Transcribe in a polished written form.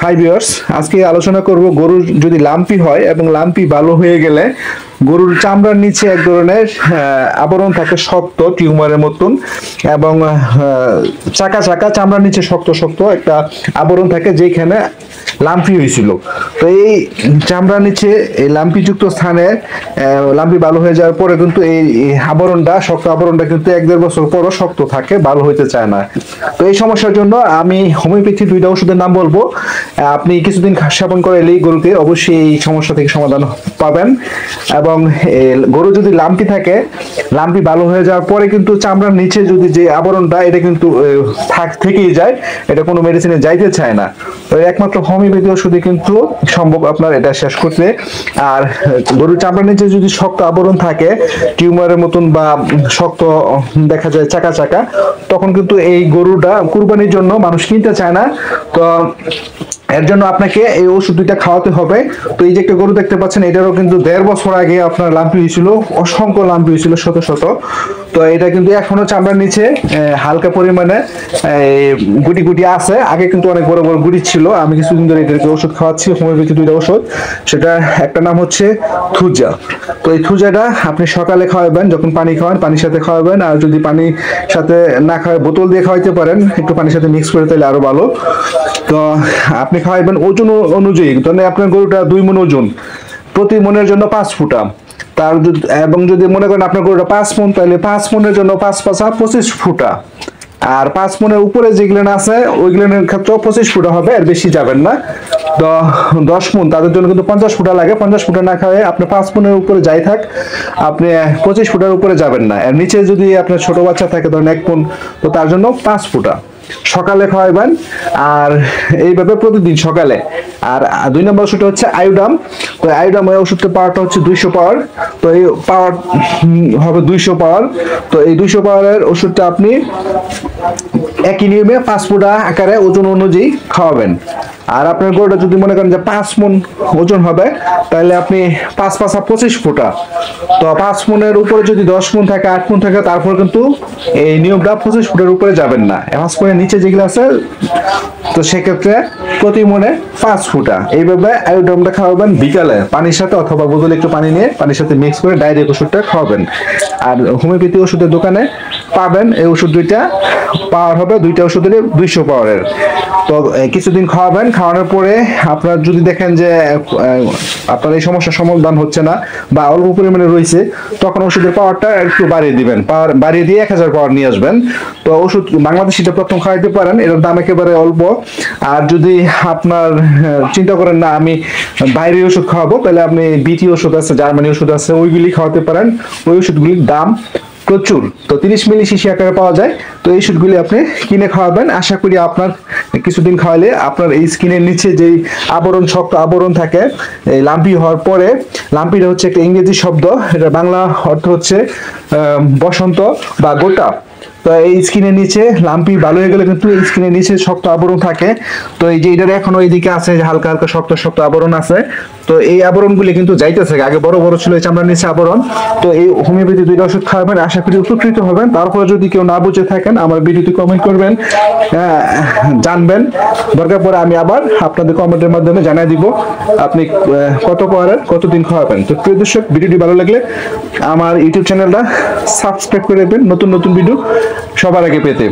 Hi viewers, আজকে আলোচনা করব গরুর যদি লাম্পি হয় এবং লাম্পি ভালো হয়ে গেলে গরুর চামড়ার নিচে এক ধরনের আবরণ থাকে শক্ত টিউমারের মতন এবং চাকা চাকা চামড়ার নিচে শক্ত শক্ত একটা আবরণ থাকে যেখানে লাম্পি হয়েছিল। তো এই চামড়ার নিচে এই লাম্পিযুক্ত স্থানে লাম্পি ভালো হয়ে যাওয়ার পরে কিন্তু এই আবরণটা শক্ত আবরণটা কিন্তু 1-1.5 বছর পরও শক্ত থাকে, ভালো হইতে চায় না। তো এই সমস্যার জন্য আমি হোমিওপ্যাথি 2টা ওষুধের নাম বলবো। আপনি কিছুদিন সেবন করে এলেই গরুকে অবশ্যই এই সমস্যা থেকে সমাধান পাবেন। এবং গরু যদি লাম্পি থাকে, লাম্পি ভালো হয়ে যাওয়ার পরে কিন্তু চামড়ার নিচে যদি যে আবরণটা এটা কিন্তু থেকেই যায়, এটা কোনো মেডিসিনে যাইতে চায় না। তো একমাত্র হোমিওপ্যাথি ওষুধে কিন্তু সম্ভব আপনার এটা শেষ করতে। আর গরুর চামড়ার নিচে যদি শক্ত আবরণ থাকে টিউমারের মতন বা শক্ত দেখা যায় চাকা চাকা, তখন কিন্তু এই গরুটা কুরবানির জন্য মানুষ কিনতে চায় না। তো এর জন্য আপনাকে এই ওষুধ 2টা খাওয়াতে হবে। তো এই যে একটা গরু দেখতে পাচ্ছেন, এটারও কিন্তু 1.5 বছর আগে আপনার লাম্পি হয়েছিল, অসংখ্য লাম্পি হয়েছিল, শত শত। তো এটা কিন্তু এখনো চামড়ার নিচে হালকা পরিমাণে গুটি গুটি আছে। আগে কিন্তু অনেক বড় বড় গুটি ছিল। আমি কিছুদিন ধরে এটাকে ওষুধ খাওয়াচ্ছি, হোমিওপ্যাথি 2টা ওষুধ। সেটা একটা নাম হচ্ছে থুজা। তো এই থুজাটা আপনি সকালে খাওয়াবেন, যখন পানি খাওয়ান পানির সাথে খাওয়াবেন। আর যদি পানির সাথে না খাওয়ায় বোতল দিয়ে খাওয়াইতে পারেন, একটু পানির সাথে মিক্স করে, তাহলে আরো ভালো। তো আপনি খাওয়াইবেন ওজন অনুযায়ী। তাহলে আপনার গরুটা 2 মণ ওজন, প্রতি মনের জন্য 5 ফুটা। তার এবং যদি মনে করেন আপনার গরুটা 5 মণ, তাহলে 5 মণের জন্য 5×5 = 25 ফুটা। আর 5 মণের উপরে যেগুলো আছে ওইগুলোর ক্ষেত্রেও 25 ফুটা হবে, এর বেশি যাবেন না। তো 10 মণ তাদের জন্য কিন্তু 50 ফুটা লাগে। 50 ফুটা না খাওয়ায় আপনি 5 মণের উপরে যাই থাক, আপনি 25 ফুটার উপরে যাবেন না। এর নিচে যদি আপনার ছোট বাচ্চা থাকে, ধরেন 1 মণ, তো তার জন্য 5 ফুটা সকালে খাওয়াবেন। আর এইভাবে প্রতিদিন সকালে। আর 2 নম্বর ওষুধটা হচ্ছে আয়োডাম। তো আয়োডাম এই ওষুধটা পাওয়ারটা হচ্ছে 200 পাওয়ার। তো এই পাওয়ার হবে 200 পাওয়ার। তো এই 200 পাওয়ারের ওষুধটা আপনি একই নিয়মে 5 ফুটা আকারে ওজন অনুযায়ী খাওয়াবেন। আর আপনার গরুটা যদি মনে করেন যে 5 মণ ওজন হবে, তাহলে আপনি 5×5 = 25 ফুটা। তো 5 মণের উপরে যদি 10 মণ থাকে, 8 মণ থাকে, তারপর কিন্তু এই নিয়মটা 25 ফুটের উপরে যাবেন না। 5 মণের নিচে যেগুলো আছে, তো সেক্ষেত্রে প্রতি মণে 5 ফুটা। এইভাবে আয়োডামটা খাওয়াবেন বিকালে পানির সাথে, অথবা বোতলে একটু পানি নিয়ে পানির সাথে মিক্স করে ডাইরেক্ট ওষুধটা খাওয়াবেন। আর হোমিওপ্যাথি ওষুধের দোকানে পাবেন এই ওষুধ 2টা। পাওয়ার হবে 2টা ওষুধের 200 পাওয়ারের। তো কিছুদিন খাওয়াবেন, খাওয়ানোর পরে আপনার যদি দেখেন যে আপনার এই সমস্যার সমাধান হচ্ছে না বা অল্প পরিমাণে রয়েছে, তখন ওষুধের পাওয়ারটা একটু বাড়িয়ে দিবেন। পাওয়ার বাড়িয়ে দিয়ে 1000 পাওয়ার নিয়ে আসবেন। তো ওষুধ বাংলাদেশিটা প্রথম খাওয়াইতে পারেন, এর দাম একেবারে অল্প। আর যদি আপনার চিন্তা করেন না আমি বাইরের ওষুধ খাওয়াবো, তাহলে আপনি বিটি ওষুধ আছে, জার্মানি ওষুধ আছে, ওইগুলি খাওয়াতে পারেন। ওই ওষুধগুলির দাম প্রচুর। তো 30 মিলি শিশি আকারে পাওয়া যায়। তো এই ওষুধগুলি আপনি কিনে খাওয়াবেন। আশা করি আপনার কিছুদিন খাওয়ালে আপনার এই স্কিনের নিচে যেই আবরণ, শক্ত আবরণ থাকে, এই লাম্পি হওয়ার পরে, লাম্পিটা হচ্ছে একটা ইংরেজি শব্দ, এটা বাংলা অর্থ হচ্ছে বসন্ত বা গোটা। তো এই স্কিনের নিচে লাম্পি ভালো হয়ে গেলে কিন্তু এই স্কিনের নিচে শক্ত আবরণ থাকে। তো এই যে এটার এখনো এইদিকে আছে, হালকা হালকা শক্ত শক্ত আবরণ আছে। তো এই আবরণগুলি কিন্তু যাইতেছে, আগে বড় বড় ছিল এই চামড়ার নিচে আবরণ। তো এই হোমিওপ্যাথি 2টা ওষুধ খাওয়াবেন, আশা করি উপকৃত হবেন। তারপরে যদি কেউ না বুঝে থাকেন, আমার ভিডিওতে কমেন্ট করবেন, জানবেন। দরকার পড়ে আমি আবার আপনাদের কমেন্টের মাধ্যমে জানিয়ে দিব আপনি কত পাওয়ারের কতদিন খাওয়াবেন। তো প্রিয় দর্শক, ভিডিওটি ভালো লাগলে আমার ইউটিউব চ্যানেলটা সাবস্ক্রাইব করে দেবেন, নতুন নতুন ভিডিও সবার আগে পেতে।